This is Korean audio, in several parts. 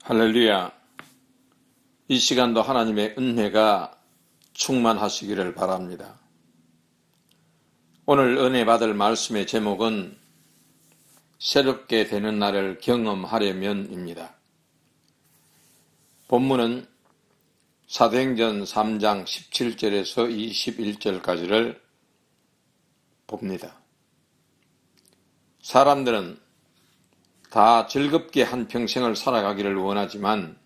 할렐루야. 이 시간도 하나님의 은혜가 충만하시기를 바랍니다. 오늘 은혜 받을 말씀의 제목은 새롭게 되는 날을 경험하려면입니다. 본문은 사도행전 3장 17절에서 21절까지를 봅니다. 사람들은 다 즐겁게 한평생을 살아가기를 원하지만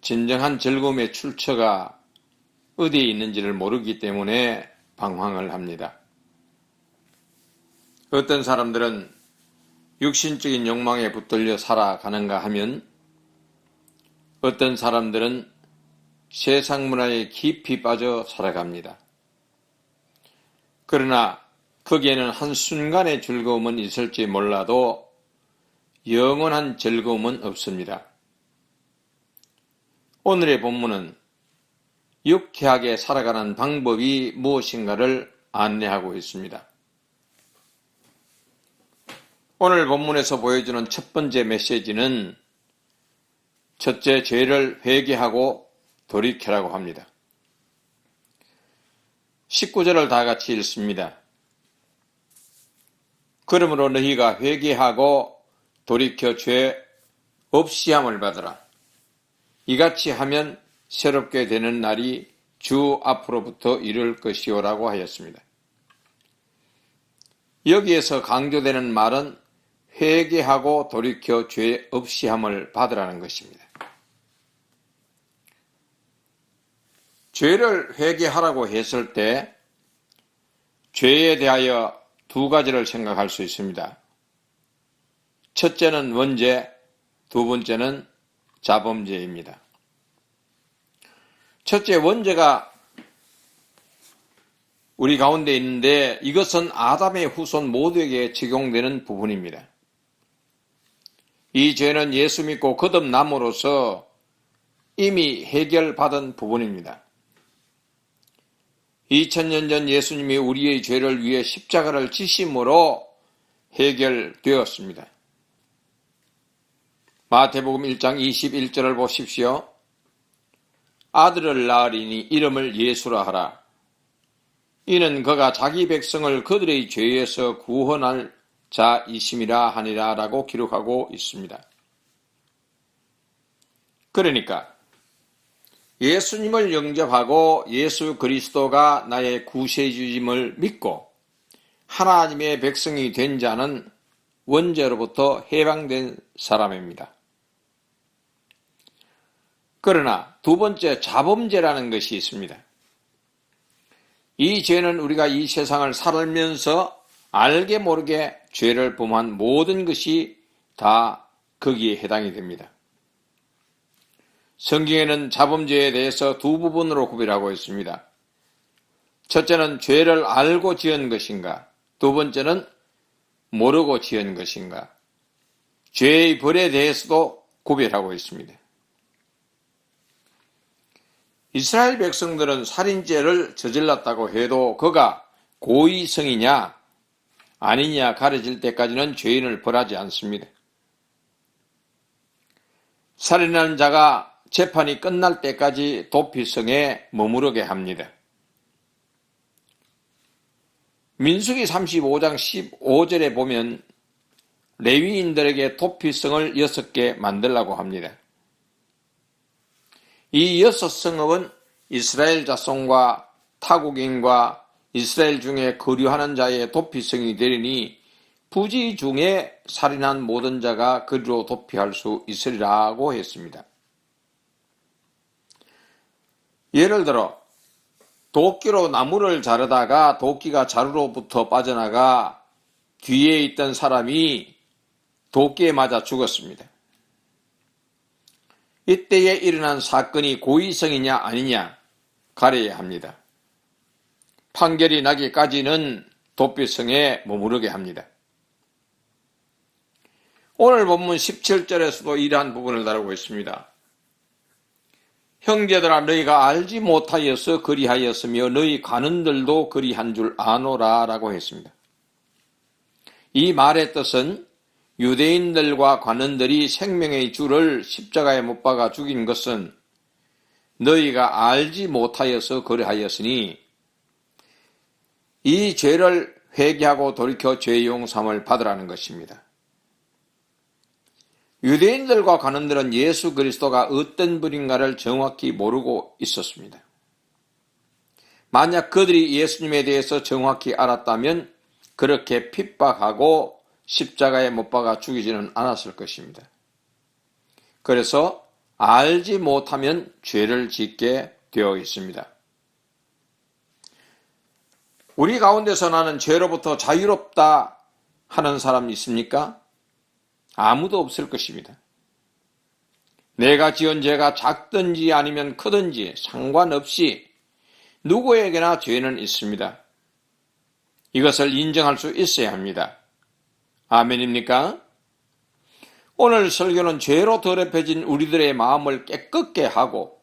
진정한 즐거움의 출처가 어디에 있는지를 모르기 때문에 방황을 합니다. 어떤 사람들은 육신적인 욕망에 붙들려 살아가는가 하면 어떤 사람들은 세상 문화에 깊이 빠져 살아갑니다. 그러나 거기에는 한순간의 즐거움은 있을지 몰라도 영원한 즐거움은 없습니다. 오늘의 본문은 유쾌하게 살아가는 방법이 무엇인가를 안내하고 있습니다. 오늘 본문에서 보여주는 첫 번째 메시지는 첫째, 죄를 회개하고 돌이켜라고 합니다. 19절을 다 같이 읽습니다. 그러므로 너희가 회개하고 돌이켜 죄 없이 함을 받으라. 이같이 하면 새롭게 되는 날이 주 앞으로부터 이를 것이오라고 하였습니다. 여기에서 강조되는 말은 회개하고 돌이켜 죄 없이 함을 받으라는 것입니다. 죄를 회개하라고 했을 때 죄에 대하여 두 가지를 생각할 수 있습니다. 첫째는 원죄, 두 번째는 자범죄입니다. 첫째 원죄가 우리 가운데 있는데 이것은 아담의 후손 모두에게 적용되는 부분입니다. 이 죄는 예수 믿고 거듭남으로써 이미 해결받은 부분입니다. 2000년 전 예수님이 우리의 죄를 위해 십자가를 지심으로 해결되었습니다. 마태복음 1장 21절을 보십시오. 아들을 낳으리니 이름을 예수라 하라. 이는 그가 자기 백성을 그들의 죄에서 구원할 자이심이라 하니라 라고 기록하고 있습니다. 그러니까 예수님을 영접하고 예수 그리스도가 나의 구세주임을 믿고 하나님의 백성이 된 자는 원죄로부터 해방된 사람입니다. 그러나 두 번째 자범죄라는 것이 있습니다. 이 죄는 우리가 이 세상을 살면서 알게 모르게 죄를 범한 모든 것이 다 거기에 해당이 됩니다. 성경에는 자범죄에 대해서 두 부분으로 구별하고 있습니다. 첫째는 죄를 알고 지은 것인가, 두 번째는 모르고 지은 것인가. 죄의 벌에 대해서도 구별하고 있습니다. 이스라엘 백성들은 살인죄를 저질렀다고 해도 그가 고의성이냐 아니냐 가려질 때까지는 죄인을 벌하지 않습니다. 살인하는 자가 재판이 끝날 때까지 도피성에 머무르게 합니다. 민수기 35장 15절에 보면 레위인들에게 도피성을 6개 만들라고 합니다. 이 6성읍은 이스라엘 자손과 타국인과 이스라엘 중에 거류하는 자의 도피성이 되리니 부지 중에 살인한 모든 자가 그리로 도피할 수 있으리라고 했습니다. 예를 들어 도끼로 나무를 자르다가 도끼가 자루로부터 빠져나가 뒤에 있던 사람이 도끼에 맞아 죽었습니다. 이때에 일어난 사건이 고의성이냐 아니냐 가려야 합니다. 판결이 나기까지는 도피성에 머무르게 합니다. 오늘 본문 17절에서도 이러한 부분을 다루고 있습니다. 형제들아 너희가 알지 못하여서 그리하였으며 너희 관원들도 그리한 줄 아노라 라고 했습니다. 이 말의 뜻은 유대인들과 관원들이 생명의 주를 십자가에 못 박아 죽인 것은 너희가 알지 못하여서 그러하였으니 이 죄를 회개하고 돌이켜 죄 용서함을 받으라는 것입니다. 유대인들과 관원들은 예수 그리스도가 어떤 분인가를 정확히 모르고 있었습니다. 만약 그들이 예수님에 대해서 정확히 알았다면 그렇게 핍박하고 십자가에 못 박아 죽이지는 않았을 것입니다. 그래서 알지 못하면 죄를 짓게 되어 있습니다. 우리 가운데서 나는 죄로부터 자유롭다 하는 사람이 있습니까? 아무도 없을 것입니다. 내가 지은 죄가 작든지 아니면 크든지 상관없이 누구에게나 죄는 있습니다. 이것을 인정할 수 있어야 합니다. 아멘입니까? 오늘 설교는 죄로 더럽혀진 우리들의 마음을 깨끗게 하고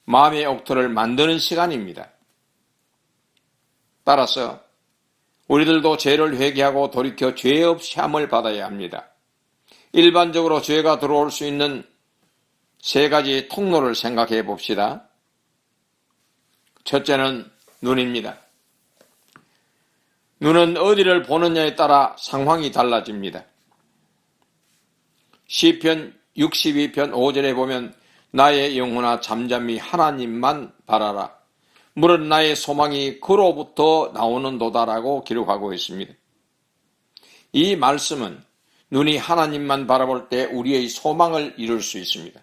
마음의 옥토를 만드는 시간입니다. 따라서 우리들도 죄를 회개하고 돌이켜 죄 없이 함을 받아야 합니다. 일반적으로 죄가 들어올 수 있는 세 가지 통로를 생각해 봅시다. 첫째는 눈입니다. 눈은 어디를 보느냐에 따라 상황이 달라집니다. 시편 62편 5절에 보면 나의 영혼아 잠잠히 하나님만 바라라. 물은 나의 소망이 그로부터 나오는 도다라고 기록하고 있습니다. 이 말씀은 눈이 하나님만 바라볼 때 우리의 소망을 이룰 수 있습니다.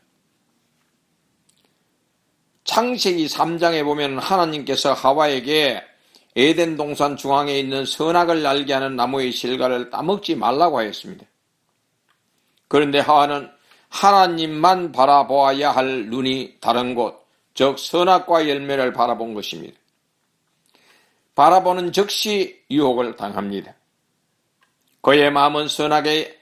창세기 3장에 보면 하나님께서 하와에게 에덴 동산 중앙에 있는 선악을 알게 하는 나무의 실과를 따먹지 말라고 하였습니다. 그런데 하와는 하나님만 바라보아야 할 눈이 다른 곳, 즉 선악과 열매를 바라본 것입니다. 바라보는 즉시 유혹을 당합니다. 그의 마음은 선악의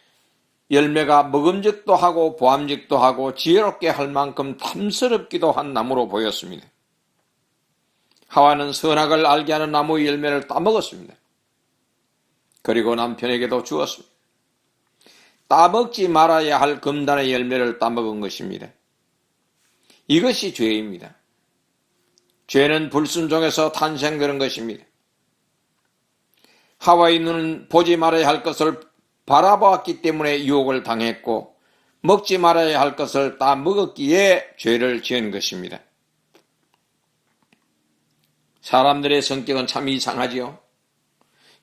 열매가 먹음직도 하고 보암직도 하고 지혜롭게 할 만큼 탐스럽기도 한 나무로 보였습니다. 하와는 선악을 알게 하는 나무의 열매를 따먹었습니다. 그리고 남편에게도 주었습니다. 따먹지 말아야 할 금단의 열매를 따먹은 것입니다. 이것이 죄입니다. 죄는 불순종에서 탄생되는 것입니다. 하와의 눈은 보지 말아야 할 것을 바라보았기 때문에 유혹을 당했고 먹지 말아야 할 것을 따먹었기에 죄를 지은 것입니다. 사람들의 성격은 참 이상하지요.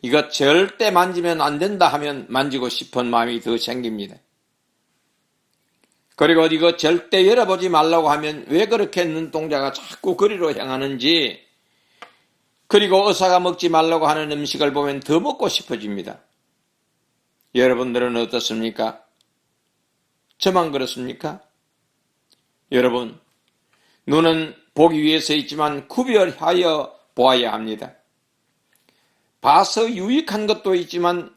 이것 절대 만지면 안 된다 하면 만지고 싶은 마음이 더 생깁니다. 그리고 이거 절대 열어보지 말라고 하면 왜 그렇게 눈동자가 자꾸 그리로 향하는지, 그리고 의사가 먹지 말라고 하는 음식을 보면 더 먹고 싶어집니다. 여러분들은 어떻습니까? 저만 그렇습니까? 여러분, 눈은 보기 위해서 있지만 구별하여 보아야 합니다. 봐서 유익한 것도 있지만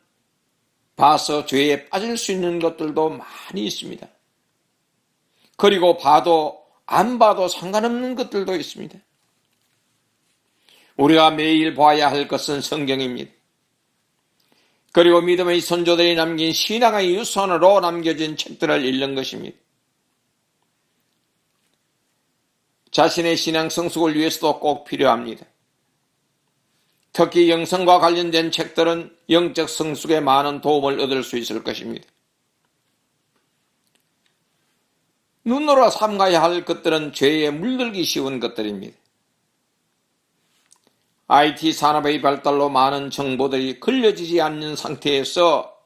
봐서 죄에 빠질 수 있는 것들도 많이 있습니다. 그리고 봐도 안 봐도 상관없는 것들도 있습니다. 우리가 매일 봐야 할 것은 성경입니다. 그리고 믿음의 선조들이 남긴 신앙의 유산으로 남겨진 책들을 읽는 것입니다. 자신의 신앙 성숙을 위해서도 꼭 필요합니다. 특히 영성과 관련된 책들은 영적 성숙에 많은 도움을 얻을 수 있을 것입니다. 눈으로 삼가야 할 것들은 죄에 물들기 쉬운 것들입니다. IT 산업의 발달로 많은 정보들이 걸려지지 않는 상태에서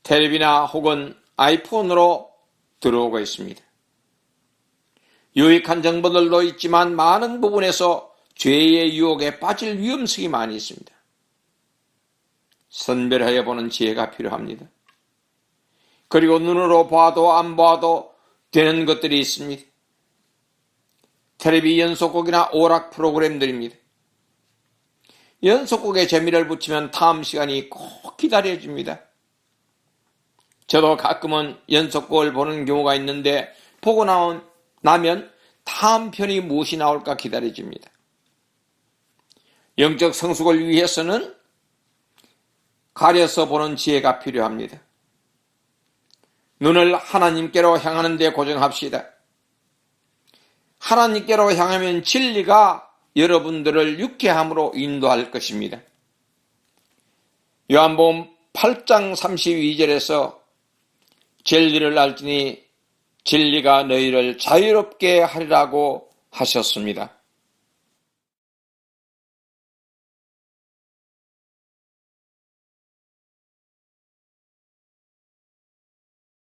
텔레비나 혹은 아이폰으로 들어오고 있습니다. 유익한 정보들도 있지만 많은 부분에서 죄의 유혹에 빠질 위험성이 많이 있습니다. 선별하여 보는 지혜가 필요합니다. 그리고 눈으로 봐도 안 봐도 되는 것들이 있습니다. 텔레비 연속곡이나 오락 프로그램들입니다. 연속곡에 재미를 붙이면 다음 시간이 꼭 기다려집니다. 저도 가끔은 연속곡을 보는 경우가 있는데 보고 나면 다음 편이 무엇이 나올까 기다려집니다. 영적 성숙을 위해서는 가려서 보는 지혜가 필요합니다. 눈을 하나님께로 향하는 데 고정합시다. 하나님께로 향하면 진리가 여러분들을 유쾌함으로 인도할 것입니다. 요한복음 8장 32절에서 진리를 알지니 진리가 너희를 자유롭게 하리라고 하셨습니다.